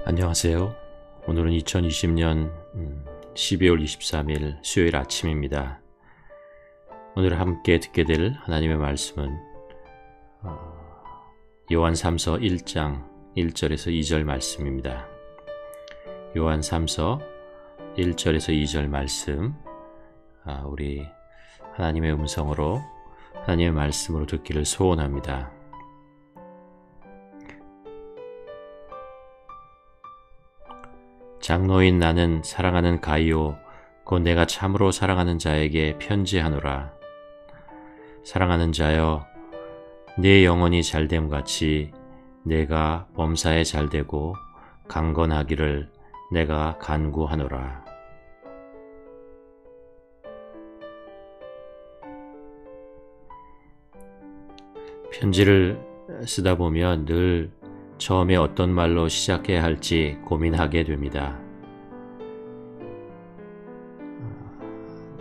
안녕하세요. 오늘은 2020년 12월 23일 수요일 아침입니다. 오늘 함께 듣게 될 하나님의 말씀은 요한 3서 1장 1절에서 2절 말씀입니다. 요한 3서 1절에서 2절 말씀, 우리 하나님의 음성으로 하나님의 말씀으로 듣기를 소원합니다. 장로인 나는 사랑하는 가이오 곧 내가 참으로 사랑하는 자에게 편지하노라. 사랑하는 자여, 네 영혼이 잘됨같이 내가 범사에 잘되고 강건하기를 내가 간구하노라. 편지를 쓰다 보면 늘 처음에 어떤 말로 시작해야 할지 고민하게 됩니다.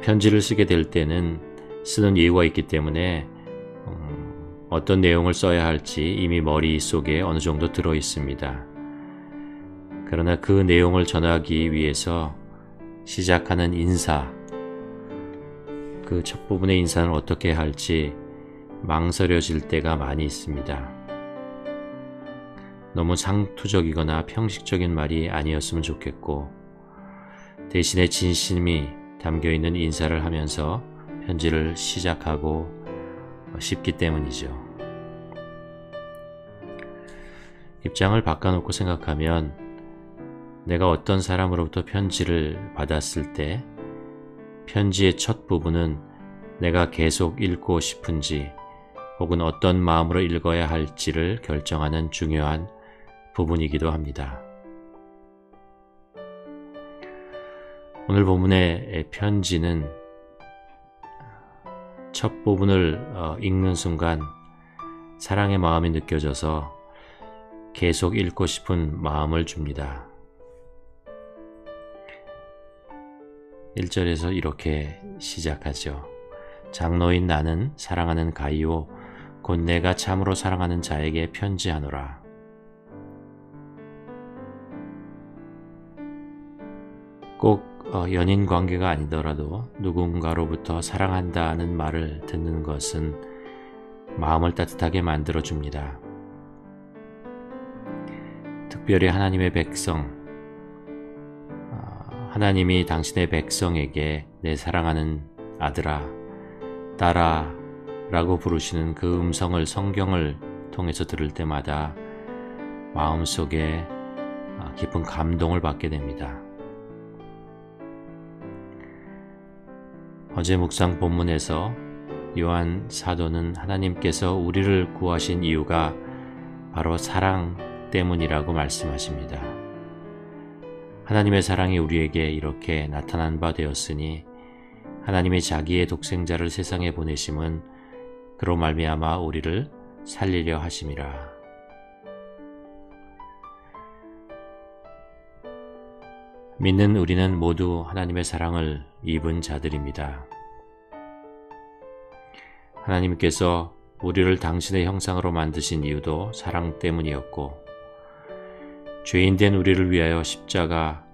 편지를 쓰게 될 때는 쓰는 이유가 있기 때문에 어떤 내용을 써야 할지 이미 머릿속에 어느 정도 들어 있습니다. 그러나 그 내용을 전하기 위해서 시작하는 인사, 그 첫 부분의 인사는 어떻게 할지 망설여질 때가 많이 있습니다. 너무 상투적이거나 평식적인 말이 아니었으면 좋겠고, 대신에 진심이 담겨있는 인사를 하면서 편지를 시작하고 싶기 때문이죠. 입장을 바꿔놓고 생각하면 내가 어떤 사람으로부터 편지를 받았을 때 편지의 첫 부분은 내가 계속 읽고 싶은지 혹은 어떤 마음으로 읽어야 할지를 결정하는 중요한 부분이기도 합니다. 오늘 본문의 편지는 첫 부분을 읽는 순간 사랑의 마음이 느껴져서 계속 읽고 싶은 마음을 줍니다. 1절에서 이렇게 시작하죠. 장로인 나는 사랑하는 가이오 곧 내가 참으로 사랑하는 자에게 편지하노라. 꼭 연인 관계가 아니더라도 누군가로부터 사랑한다는 말을 듣는 것은 마음을 따뜻하게 만들어줍니다. 특별히 하나님의 백성, 하나님이 당신의 백성에게 내 사랑하는 아들아, 딸아 라고 부르시는 그 음성을 성경을 통해서 들을 때마다 마음속에 깊은 감동을 받게 됩니다. 어제 묵상 본문에서 요한 사도는 하나님께서 우리를 구하신 이유가 바로 사랑 때문이라고 말씀하십니다. 하나님의 사랑이 우리에게 이렇게 나타난 바 되었으니 하나님이 자기의 독생자를 세상에 보내심은 그로 말미암아 우리를 살리려 하심이라. 믿는 우리는 모두 하나님의 사랑을 입은 자들입니다. 하나님께서 우리를 당신의 형상으로 만드신 이유도 사랑 때문이었고, 죄인된 우리를 위하여 십자가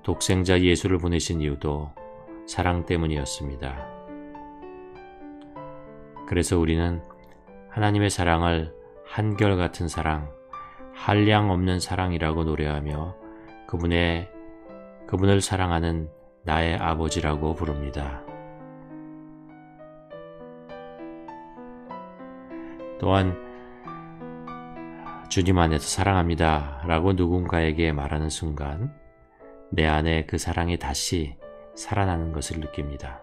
독생자 예수를 보내신 이유도 사랑 때문이었습니다. 그래서 우리는 하나님의 사랑을 한결같은 사랑, 한량 없는 사랑이라고 노래하며 그분을 사랑하는 나의 아버지라고 부릅니다. 또한 주님 안에서 사랑합니다 라고 누군가에게 말하는 순간 내 안에 그 사랑이 다시 살아나는 것을 느낍니다.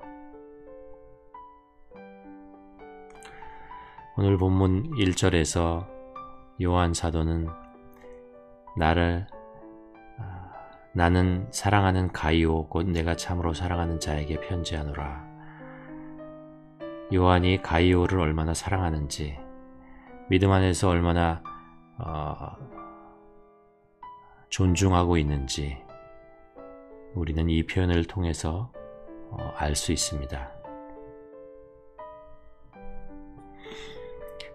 오늘 본문 1절에서 요한 사도는 나는 사랑하는 가이오 곧 내가 참으로 사랑하는 자에게 편지하노라. 요한이 가이오를 얼마나 사랑하는지, 믿음 안에서 얼마나 존중하고 있는지 우리는 이 표현을 통해서 알 수 있습니다.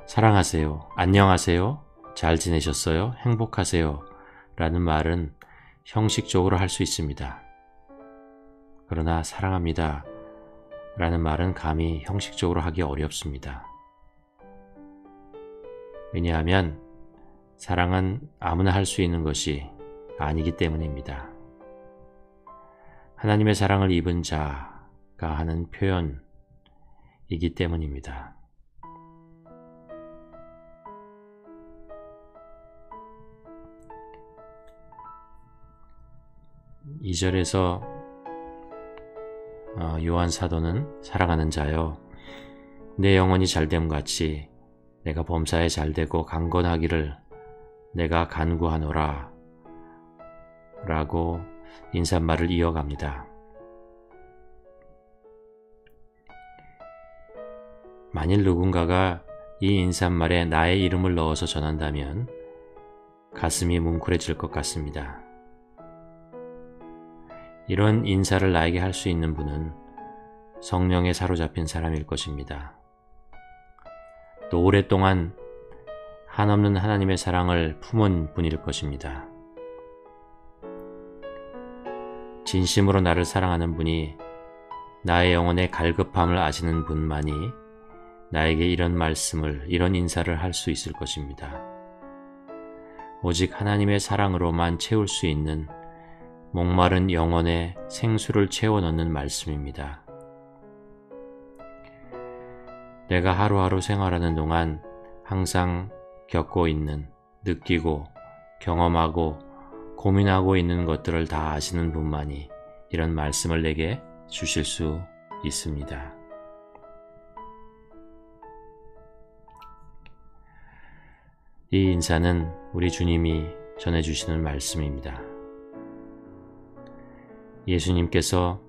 사랑하세요. 안녕하세요. 잘 지내셨어요? 행복하세요? 라는 말은 형식적으로 할 수 있습니다. 그러나 사랑합니다 라는 말은 감히 형식적으로 하기 어렵습니다. 왜냐하면 사랑은 아무나 할 수 있는 것이 아니기 때문입니다. 하나님의 사랑을 입은 자가 하는 표현이기 때문입니다. 2절에서 요한 사도는 사랑하는 자여 내 영혼이 잘됨같이 내가 범사에 잘되고 강건하기를 내가 간구하노라 라고 인사말을 이어갑니다. 만일 누군가가 이 인사말에 나의 이름을 넣어서 전한다면 가슴이 뭉클해질 것 같습니다. 이런 인사를 나에게 할 수 있는 분은 성령에 사로잡힌 사람일 것입니다. 또 오랫동안 한없는 하나님의 사랑을 품은 분일 것입니다. 진심으로 나를 사랑하는 분이 나의 영혼의 갈급함을 아시는 분만이 나에게 이런 말씀을, 이런 인사를 할 수 있을 것입니다. 오직 하나님의 사랑으로만 채울 수 있는 목마른 영혼의 생수를 채워 넣는 말씀입니다. 내가 하루하루 생활하는 동안 항상 겪고 있는, 느끼고, 경험하고, 고민하고 있는 것들을 다 아시는 분만이 이런 말씀을 내게 주실 수 있습니다. 이 인사는 우리 주님이 전해주시는 말씀입니다. 예수님께서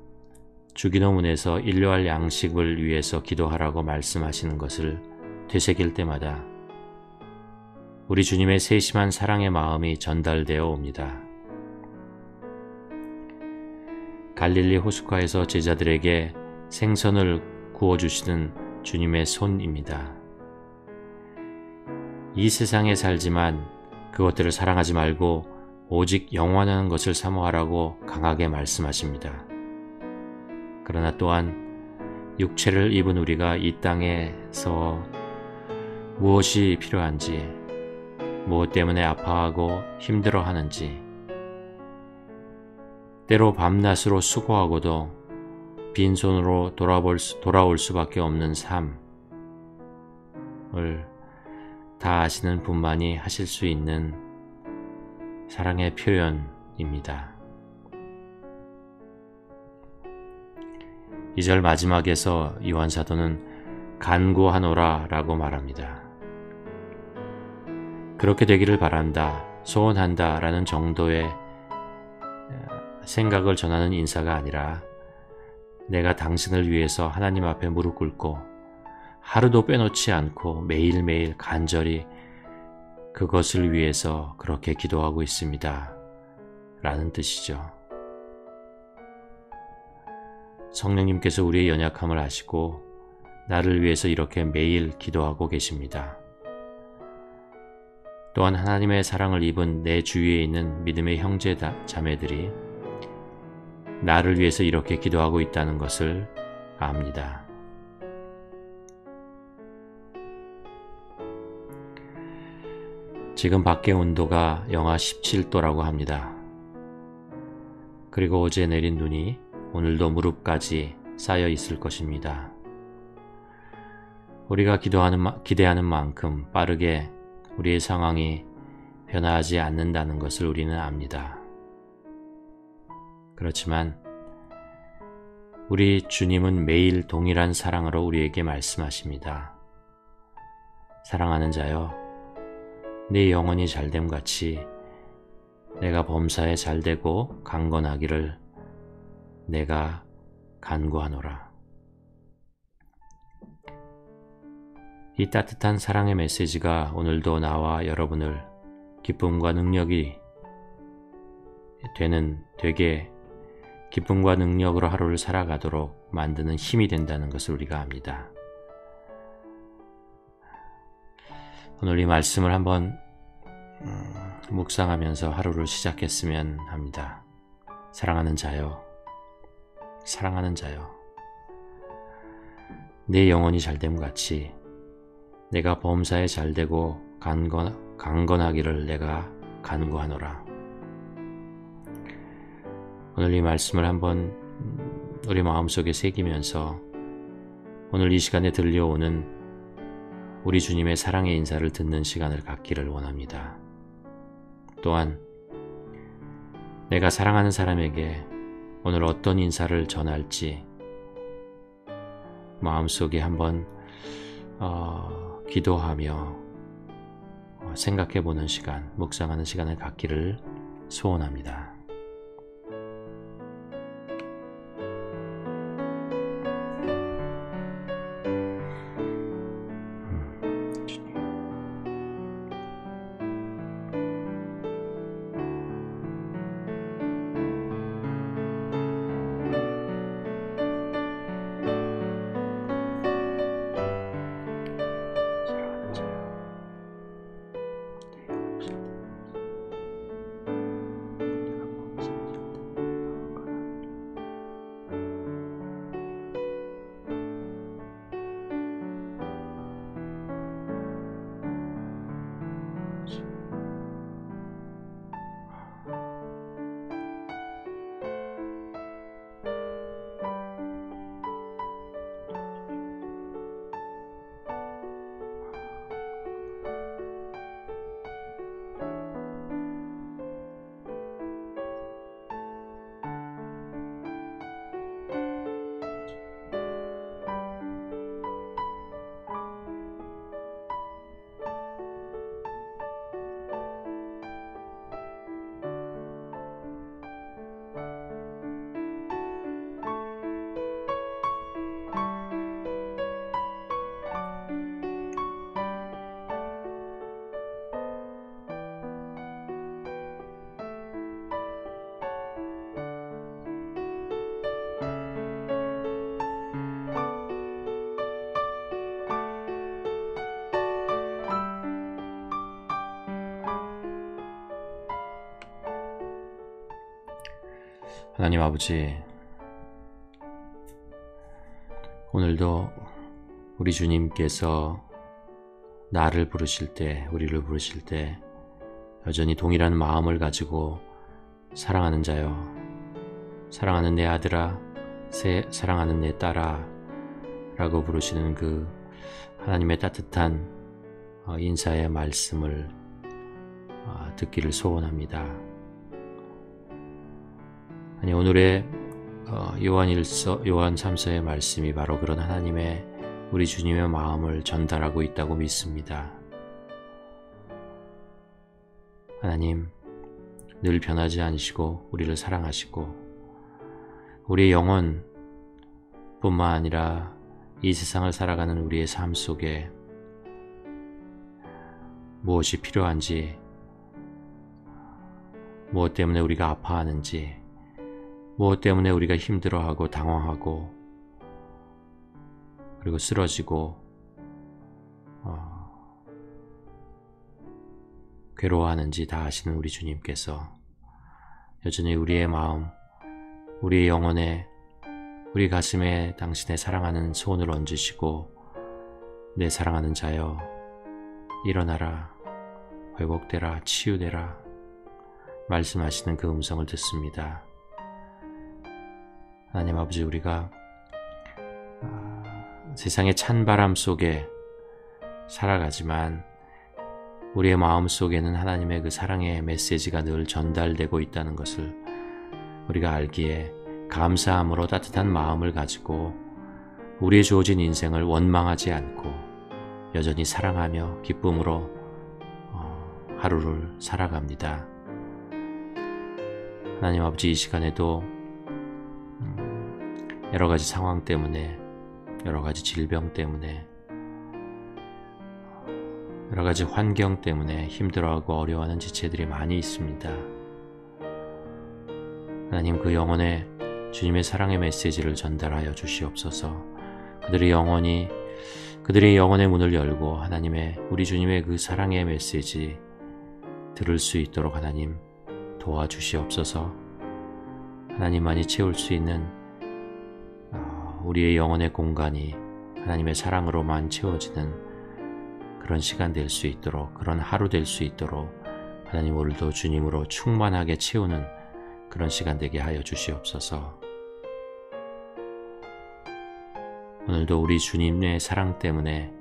주기도문에서 일용할 양식을 위해서 기도하라고 말씀하시는 것을 되새길 때마다 우리 주님의 세심한 사랑의 마음이 전달되어 옵니다. 갈릴리 호숫가에서 제자들에게 생선을 구워주시는 주님의 손입니다. 이 세상에 살지만 그것들을 사랑하지 말고 오직 영원한 것을 사모하라고 강하게 말씀하십니다. 그러나 또한 육체를 입은 우리가 이 땅에서 무엇이 필요한지, 무엇 때문에 아파하고 힘들어하는지, 때로 밤낮으로 수고하고도 빈손으로 돌아올 수밖에 없는 삶을 다 아시는 분만이 하실 수 있는 사랑의 표현입니다. 2절 마지막에서 요한 사도는 간구하노라 라고 말합니다. 그렇게 되기를 바란다, 소원한다 라는 정도의 생각을 전하는 인사가 아니라 내가 당신을 위해서 하나님 앞에 무릎 꿇고 하루도 빼놓지 않고 매일매일 간절히 그것을 위해서 그렇게 기도하고 있습니다 라는 뜻이죠. 성령님께서 우리의 연약함을 아시고 나를 위해서 이렇게 매일 기도하고 계십니다. 또한 하나님의 사랑을 입은 내 주위에 있는 믿음의 형제 자매들이 나를 위해서 이렇게 기도하고 있다는 것을 압니다. 지금 밖의 온도가 영하 17도라고 합니다. 그리고 어제 내린 눈이 오늘도 무릎까지 쌓여 있을 것입니다. 우리가 기대하는 만큼 빠르게 우리의 상황이 변화하지 않는다는 것을 우리는 압니다. 그렇지만 우리 주님은 매일 동일한 사랑으로 우리에게 말씀하십니다. 사랑하는 자여, 네 영혼이 잘됨같이 내가 범사에 잘되고 강건하기를 내가 간구하노라. 이 따뜻한 사랑의 메시지가 오늘도 나와 여러분을 기쁨과 능력이 되게 기쁨과 능력으로 하루를 살아가도록 만드는 힘이 된다는 것을 우리가 압니다. 오늘 이 말씀을 한번 묵상하면서 하루를 시작했으면 합니다. 사랑하는 자여, 사랑하는 자여, 내 영혼이 잘됨 같이 내가 범사에 잘되고 강건하기를 내가 간구하노라. 오늘 이 말씀을 한번 우리 마음속에 새기면서 오늘 이 시간에 들려오는 우리 주님의 사랑의 인사를 듣는 시간을 갖기를 원합니다. 또한 내가 사랑하는 사람에게 오늘 어떤 인사를 전할지 마음속에 한번 기도하며 생각해보는 시간, 묵상하는 시간을 갖기를 소원합니다. 하나님 아버지, 오늘도 우리 주님께서 나를 부르실 때, 우리를 부르실 때 여전히 동일한 마음을 가지고 사랑하는 자여, 사랑하는 내 아들아, 사랑하는 내 딸아 라고 부르시는 그 하나님의 따뜻한 인사의 말씀을 듣기를 소원합니다. 아니, 오늘의 요한 3서의 말씀이 바로 그런 하나님의 우리 주님의 마음을 전달하고 있다고 믿습니다. 하나님, 늘 변하지 않으시고 우리를 사랑하시고 우리의 영혼뿐만 아니라 이 세상을 살아가는 우리의 삶 속에 무엇이 필요한지, 무엇 때문에 우리가 아파하는지, 무엇 때문에 우리가 힘들어하고 당황하고 그리고 쓰러지고 괴로워하는지 다 아시는 우리 주님께서 여전히 우리의 마음, 우리의 영혼에, 우리 가슴에 당신의 사랑하는 손을 얹으시고 내 사랑하는 자여 일어나라, 회복되라, 치유되라 말씀하시는 그 음성을 듣습니다. 하나님 아버지, 우리가 세상의 찬바람 속에 살아가지만 우리의 마음 속에는 하나님의 그 사랑의 메시지가 늘 전달되고 있다는 것을 우리가 알기에 감사함으로 따뜻한 마음을 가지고 우리의 주어진 인생을 원망하지 않고 여전히 사랑하며 기쁨으로 하루를 살아갑니다. 하나님 아버지, 이 시간에도 여러 가지 상황 때문에, 여러 가지 질병 때문에, 여러 가지 환경 때문에 힘들어하고 어려워하는 지체들이 많이 있습니다. 하나님, 그 영혼에 주님의 사랑의 메시지를 전달하여 주시옵소서. 그들의 영혼의 문을 열고 하나님의, 우리 주님의 그 사랑의 메시지 들을 수 있도록 하나님 도와주시옵소서. 하나님만이 채울 수 있는 우리의 영혼의 공간이 하나님의 사랑으로만 채워지는 그런 시간 될 수 있도록, 그런 하루 될 수 있도록 하나님 오늘도 주님으로 충만하게 채우는 그런 시간 되게 하여 주시옵소서. 오늘도 우리 주님의 사랑 때문에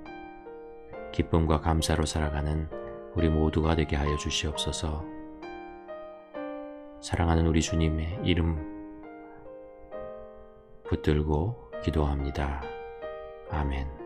기쁨과 감사로 살아가는 우리 모두가 되게 하여 주시옵소서. 사랑하는 우리 주님의 이름 붙들고 기도합니다. 아멘.